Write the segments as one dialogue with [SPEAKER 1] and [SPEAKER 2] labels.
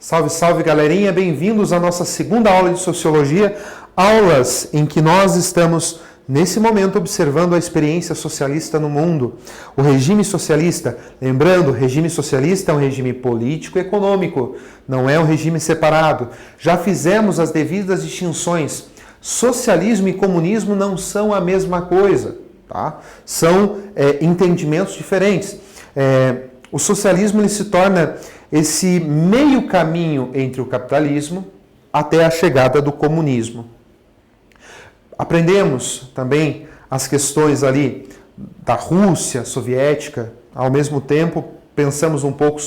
[SPEAKER 1] Salve, salve, galerinha! Bem-vindos à nossa segunda aula de Sociologia, aulas em que nós estamos, nesse momento, observando a experiência socialista no mundo. O regime socialista, lembrando, o regime socialista é um regime político e econômico, não é um regime separado. Já fizemos as devidas distinções. Socialismo e comunismo não são a mesma coisa, tá? São entendimentos diferentes. O socialismo ele se torna esse meio caminho entre o capitalismo até a chegada do comunismo. Aprendemos também as questões ali da Rússia soviética, ao mesmo tempo pensamos um pouco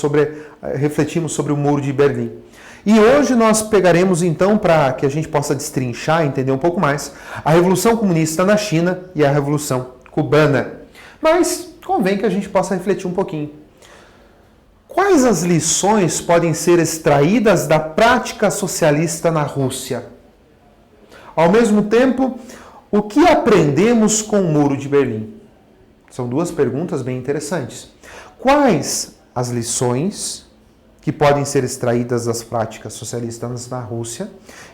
[SPEAKER 1] refletimos sobre o Muro de Berlim. E hoje nós pegaremos então, para que a gente possa destrinchar, entender um pouco mais, a Revolução Comunista na China e a Revolução Cubana. Mas convém que a gente possa refletir um pouquinho. Quais as lições podem ser extraídas da prática socialista na Rússia? Ao mesmo tempo, o que aprendemos com o Muro de Berlim? São duas perguntas bem interessantes. Quais as lições que podem ser extraídas das práticas socialistas na Rússia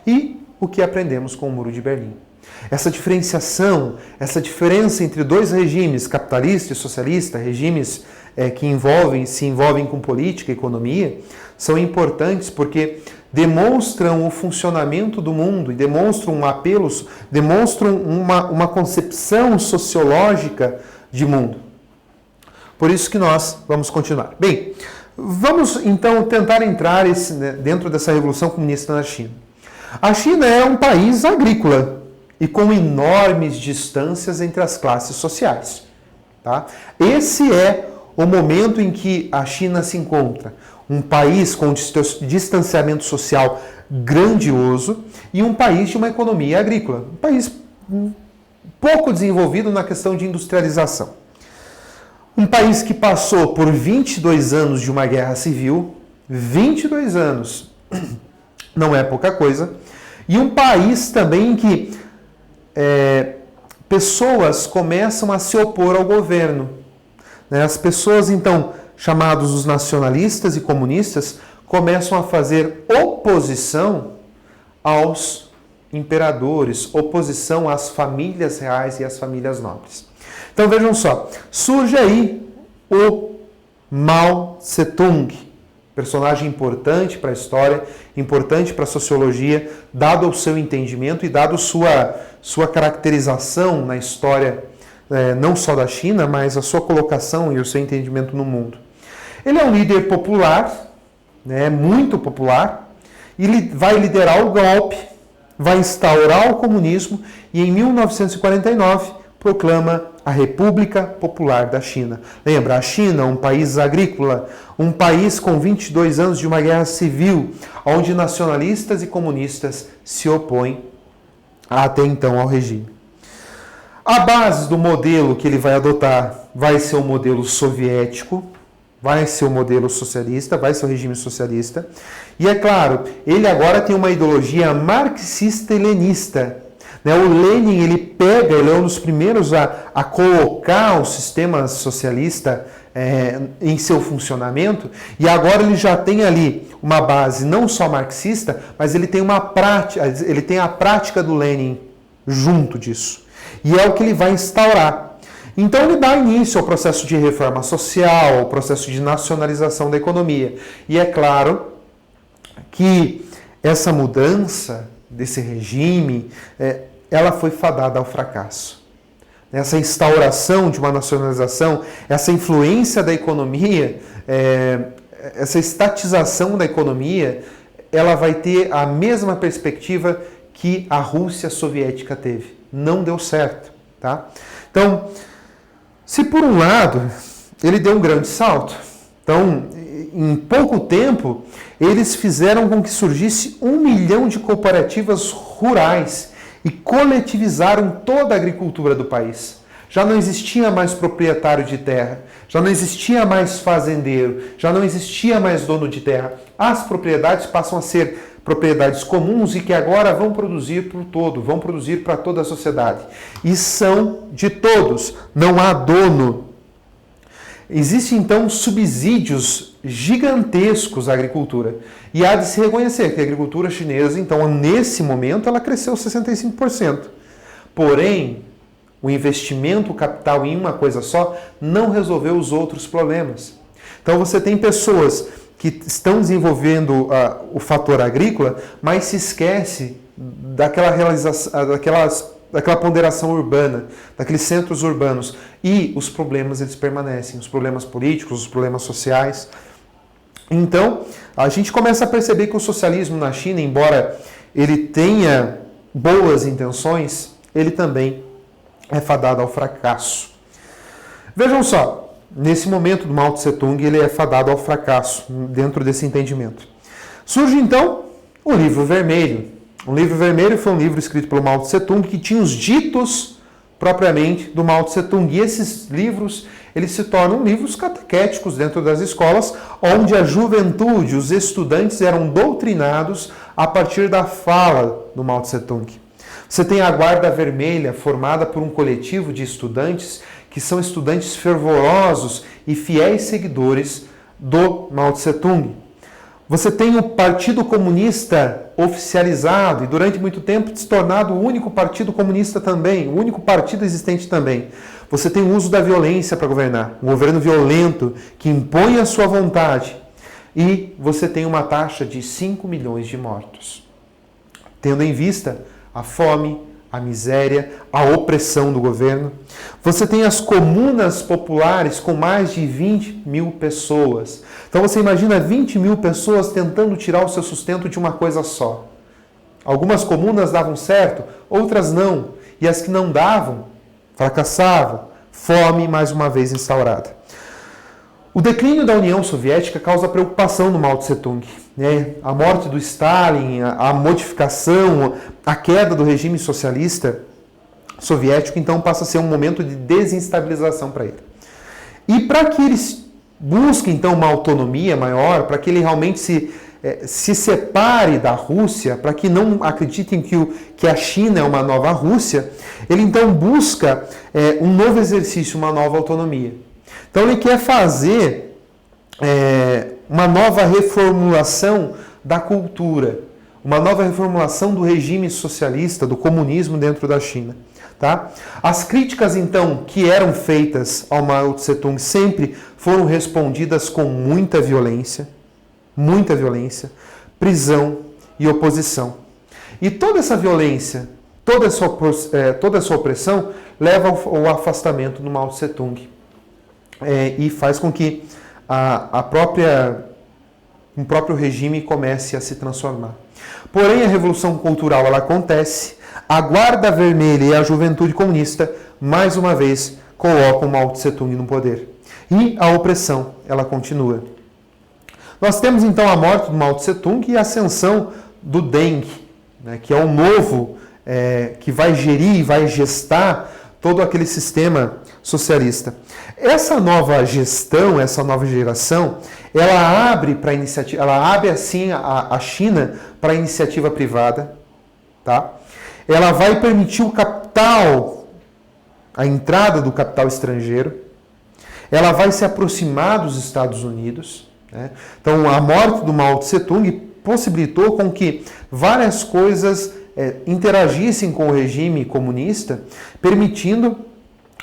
[SPEAKER 1] e o que aprendemos com o Muro de Berlim? Essa diferenciação, essa diferença entre dois regimes, capitalista e socialista, regimes que se envolvem com política e economia, são importantes porque demonstram o funcionamento do mundo e demonstram um apelo, demonstram uma concepção sociológica de mundo. Por isso que nós vamos continuar. Bem, vamos então tentar entrar dentro dessa revolução comunista na China. A China é um país agrícola e com enormes distâncias entre as classes sociais. Tá? Esse é o momento em que a China se encontra. Um país com distanciamento social grandioso e um país de uma economia agrícola. Um país pouco desenvolvido na questão de industrialização. Um país que passou por 22 anos de uma guerra civil, 22 anos não é pouca coisa, e um país também em que pessoas começam a se opor ao governo. As pessoas, então, chamados os nacionalistas e comunistas, começam a fazer oposição aos imperadores, oposição às famílias reais e às famílias nobres. Então vejam só, surge aí o Mao Tse-tung, personagem importante para a história, importante para a sociologia, dado o seu entendimento e dado sua caracterização na história, não só da China, mas a sua colocação e o seu entendimento no mundo. Ele é um líder popular, muito popular, e ele vai liderar o golpe, vai instaurar o comunismo e em 1949 proclama a República Popular da China. Lembra, a China, um país agrícola, um país com 22 anos de uma guerra civil, onde nacionalistas e comunistas se opõem até então ao regime. A base do modelo que ele vai adotar vai ser o modelo soviético, vai ser o modelo socialista, vai ser o regime socialista. E é claro, ele agora tem uma ideologia marxista e leninista. O Lenin, ele é um dos primeiros a colocar o sistema socialista em seu funcionamento, e agora ele já tem ali uma base não só marxista, mas ele tem a prática do Lenin junto disso. E é o que ele vai instaurar. Então ele dá início ao processo de reforma social, ao processo de nacionalização da economia. E é claro que essa mudança desse regime, ela foi fadada ao fracasso. Essa instauração de uma nacionalização, essa influência da economia, essa estatização da economia, ela vai ter a mesma perspectiva que a Rússia soviética teve. Não deu certo. Tá? Então, se por um lado ele deu um grande salto, então em pouco tempo eles fizeram com que surgisse 1 milhão de cooperativas rurais e coletivizaram toda a agricultura do país. Já não existia mais proprietário de terra, já não existia mais fazendeiro, já não existia mais dono de terra. As propriedades passam a ser propriedades comuns e que agora vão produzir para o todo, vão produzir para toda a sociedade. E são de todos, não há dono. Existem, então, subsídios gigantescos à agricultura. E há de se reconhecer que a agricultura chinesa, então, nesse momento, ela cresceu 65%. Porém, o investimento capital em uma coisa só não resolveu os outros problemas. Então, você tem pessoas que estão desenvolvendo o fator agrícola, mas se esquece daquela ponderação urbana, daqueles centros urbanos. E os problemas, eles permanecem, os problemas políticos, os problemas sociais. Então, a gente começa a perceber que o socialismo na China, embora ele tenha boas intenções, ele também é fadado ao fracasso. Vejam só, nesse momento do Mao Tse Tung, ele é fadado ao fracasso, dentro desse entendimento. Surge então o Livro Vermelho. O Livro Vermelho foi um livro escrito pelo Mao Tse Tung que tinha os ditos propriamente do Mao Tse Tung. E esses livros, eles se tornam livros catequéticos dentro das escolas, onde a juventude, os estudantes eram doutrinados a partir da fala do Mao Tse Tung. Você tem a Guarda Vermelha, formada por um coletivo de estudantes que são estudantes fervorosos e fiéis seguidores do Mao Tse Tung. Você tem o Partido Comunista oficializado e durante muito tempo se tornado o único partido comunista também, o único partido existente também. Você tem o uso da violência para governar, um governo violento que impõe a sua vontade. E você tem uma taxa de 5 milhões de mortos. Tendo em vista a fome, a miséria, a opressão do governo. Você tem as comunas populares com mais de 20 mil pessoas. Então você imagina 20 mil pessoas tentando tirar o seu sustento de uma coisa só. Algumas comunas davam certo, outras não. E as que não davam, fracassavam. Fome mais uma vez instaurada. O declínio da União Soviética causa preocupação no Mao Tse Tung. A morte do Stalin, a modificação, a queda do regime socialista soviético, então passa a ser um momento de desestabilização para ele. E para que ele busque então uma autonomia maior, para que ele realmente se separe da Rússia, para que não acreditem que a China é uma nova Rússia, ele então busca um novo exercício, uma nova autonomia. Então ele quer fazer uma nova reformulação da cultura, uma nova reformulação do regime socialista, do comunismo dentro da China. Tá? As críticas, então, que eram feitas ao Mao Tse Tung sempre foram respondidas com muita violência, prisão e oposição. E toda essa violência, toda essa opressão leva ao afastamento do Mao Tse Tung. E faz com que o próprio regime comece a se transformar. Porém, a Revolução Cultural ela acontece, a Guarda Vermelha e a Juventude Comunista, mais uma vez, colocam Mao Tse Tung no poder. E a opressão, ela continua. Nós temos então a morte do Mao Tse Tung e a ascensão do Deng, né, que é o novo, que vai gerir e vai gestar todo aquele sistema socialista. Essa nova gestão, essa nova geração, ela abre assim a China para a iniciativa privada, tá? Ela vai permitir o capital, a entrada do capital estrangeiro. Ela vai se aproximar dos Estados Unidos, né? Então, a morte do Mao Tse Tung possibilitou com que várias coisas interagissem com o regime comunista, permitindo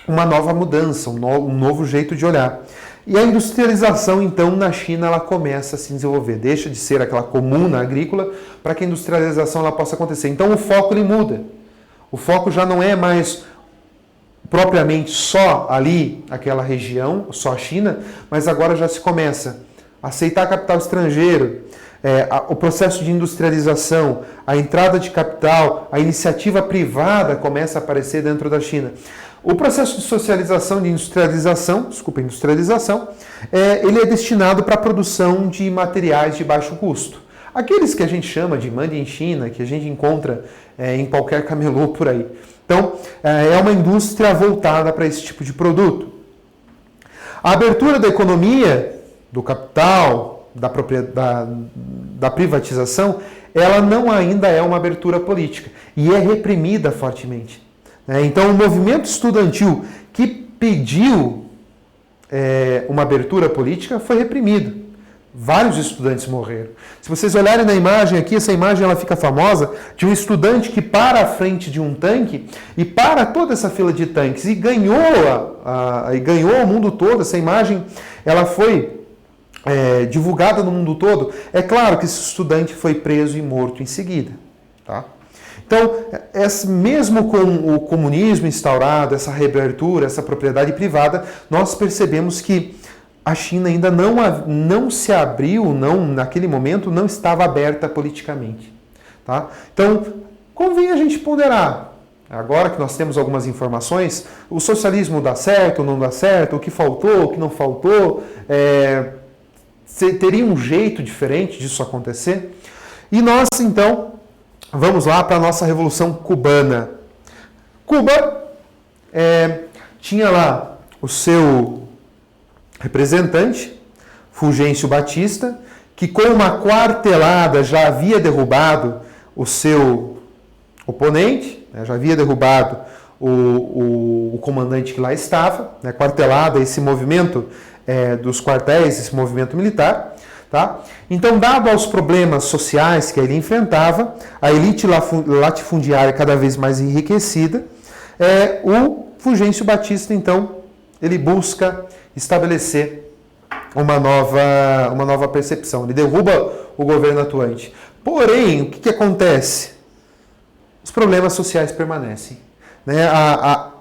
[SPEAKER 1] uma nova mudança, um novo jeito de olhar. E a industrialização, então, na China, ela começa a se desenvolver. Deixa de ser aquela comuna agrícola para que a industrialização ela possa acontecer. Então, o foco ele muda. O foco já não é mais propriamente só ali, aquela região, só a China, mas agora já se começa a aceitar capital estrangeiro, o processo de industrialização, a entrada de capital, a iniciativa privada começa a aparecer dentro da China. O processo de socialização, de industrialização, ele é destinado para a produção de materiais de baixo custo. Aqueles que a gente chama de Made in China, que a gente encontra em qualquer camelô por aí. Então, é uma indústria voltada para esse tipo de produto. A abertura da economia, do capital, da privatização, ela não ainda é uma abertura política e é reprimida fortemente. Então, o movimento estudantil que pediu uma abertura política, foi reprimido. Vários estudantes morreram. Se vocês olharem na imagem aqui, essa imagem ela fica famosa, de um estudante que para à frente de um tanque e para toda essa fila de tanques e ganhou o mundo todo. Essa imagem ela foi divulgada no mundo todo. É claro que esse estudante foi preso e morto em seguida. Tá? Então, mesmo com o comunismo instaurado, essa reabertura, essa propriedade privada, nós percebemos que a China ainda não se abriu, naquele momento não estava aberta politicamente. Tá? Então, convém a gente ponderar. Agora que nós temos algumas informações, o socialismo dá certo ou não dá certo, o que faltou, o que não faltou, teria um jeito diferente disso acontecer? E nós, então, vamos lá para a nossa Revolução Cubana. Cuba tinha lá o seu representante, Fulgêncio Batista, que com uma quartelada já havia derrubado o seu oponente, já havia derrubado o comandante que lá estava, quartelada, esse movimento dos quartéis, esse movimento militar. Tá? Então, dado aos problemas sociais que ele enfrentava, a elite latifundiária cada vez mais enriquecida, o Fulgêncio Batista, então, ele busca estabelecer uma nova percepção. Ele derruba o governo atuante. Porém, o que acontece? Os problemas sociais permanecem.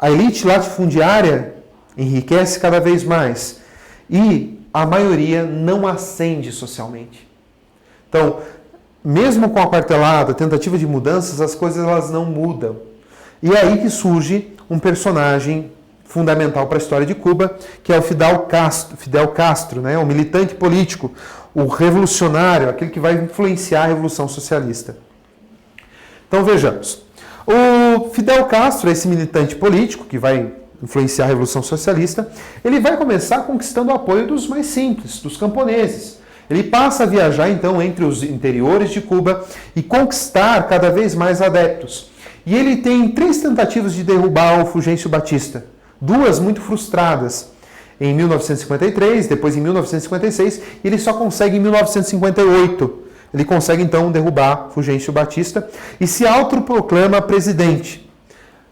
[SPEAKER 1] A elite latifundiária enriquece cada vez mais e a maioria não ascende socialmente. Então, mesmo com a quartelada, a tentativa de mudanças, as coisas elas não mudam. E é aí que surge um personagem fundamental para a história de Cuba, que é o Fidel Castro, o militante político, o revolucionário, aquele que vai influenciar a Revolução Socialista. Então vejamos. O Fidel Castro, esse militante político que vai influenciar a Revolução Socialista, ele vai começar conquistando o apoio dos mais simples, dos camponeses. Ele passa a viajar então entre os interiores de Cuba e conquistar cada vez mais adeptos. E ele tem 3 tentativas de derrubar o Fulgêncio Batista. 2 muito frustradas, em 1953, depois em 1956, e ele só consegue em 1958. Ele consegue então derrubar Fulgêncio Batista e se autoproclama presidente.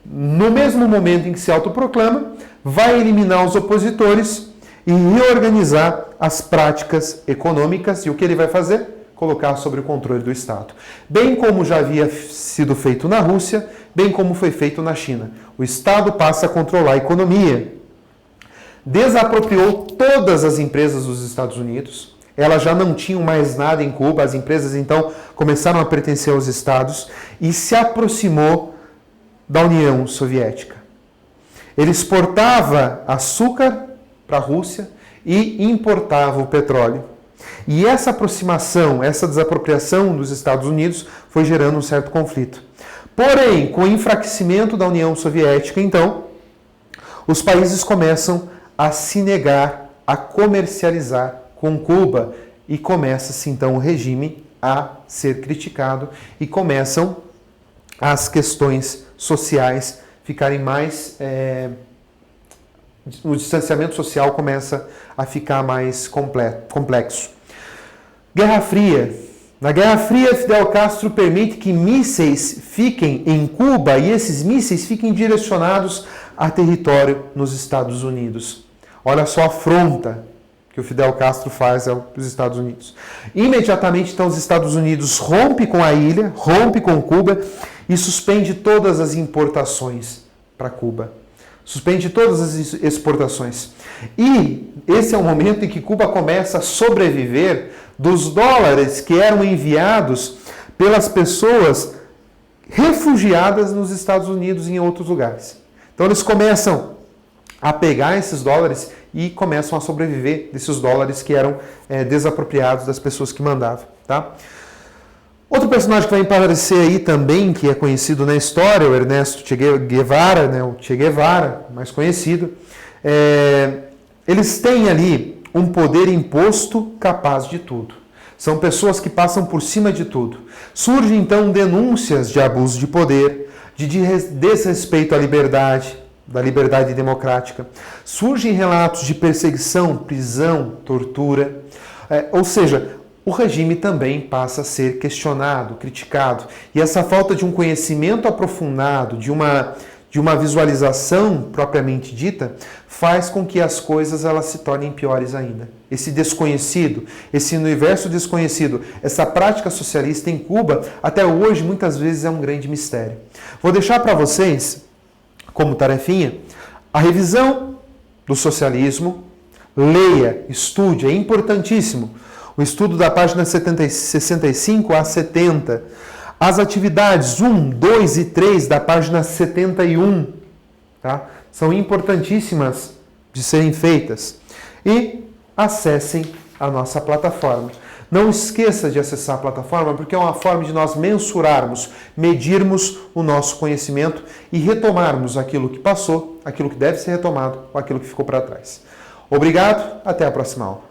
[SPEAKER 1] No mesmo momento em que se autoproclama, vai eliminar os opositores e reorganizar as práticas econômicas. E o que ele vai fazer? Colocar sob o controle do Estado. Bem como já havia sido feito na Rússia, bem como foi feito na China. O Estado passa a controlar a economia. Desapropriou todas as empresas dos Estados Unidos. Elas já não tinham mais nada em Cuba. As empresas, então, começaram a pertencer aos Estados e se aproximou da União Soviética. Ele exportava açúcar para a Rússia e importava o petróleo. E essa aproximação, essa desapropriação dos Estados Unidos foi gerando um certo conflito. Porém, com o enfraquecimento da União Soviética, então, os países começam a se negar a comercializar com Cuba e começa-se, então, o regime a ser criticado e começam as questões sociais ficarem mais... o distanciamento social começa a ficar mais complexo. Guerra Fria. Na Guerra Fria, Fidel Castro permite que mísseis fiquem em Cuba e esses mísseis fiquem direcionados a território nos Estados Unidos. Olha só a afronta que o Fidel Castro faz aos Estados Unidos. Imediatamente, então, os Estados Unidos rompe com a ilha, rompe com Cuba e suspende todas as importações para Cuba. Suspende todas as exportações. E esse é o momento em que Cuba começa a sobreviver dos dólares que eram enviados pelas pessoas refugiadas nos Estados Unidos e em outros lugares. Então eles começam a pegar esses dólares e começam a sobreviver desses dólares que eram desapropriados das pessoas que mandavam. Tá? Outro personagem que vai aparecer aí também, que é conhecido na história, o Ernesto Che Guevara, o Che Guevara, mais conhecido. Eles têm ali um poder imposto capaz de tudo. São pessoas que passam por cima de tudo. Surgem então denúncias de abuso de poder, de desrespeito à liberdade, da liberdade democrática. Surgem relatos de perseguição, prisão, tortura, ou seja, o regime também passa a ser questionado, criticado. E essa falta de um conhecimento aprofundado, de uma visualização propriamente dita, faz com que as coisas elas se tornem piores ainda. Esse desconhecido, esse universo desconhecido, essa prática socialista em Cuba, até hoje, muitas vezes é um grande mistério. Vou deixar para vocês, como tarefinha, a revisão do socialismo. Leia, estude, é importantíssimo. O estudo da página 65 a 70. As atividades 1, 2 e 3 da página 71, tá? São importantíssimas de serem feitas. E acessem a nossa plataforma. Não esqueça de acessar a plataforma, porque é uma forma de nós mensurarmos, medirmos o nosso conhecimento e retomarmos aquilo que passou, aquilo que deve ser retomado ou aquilo que ficou para trás. Obrigado, até a próxima aula.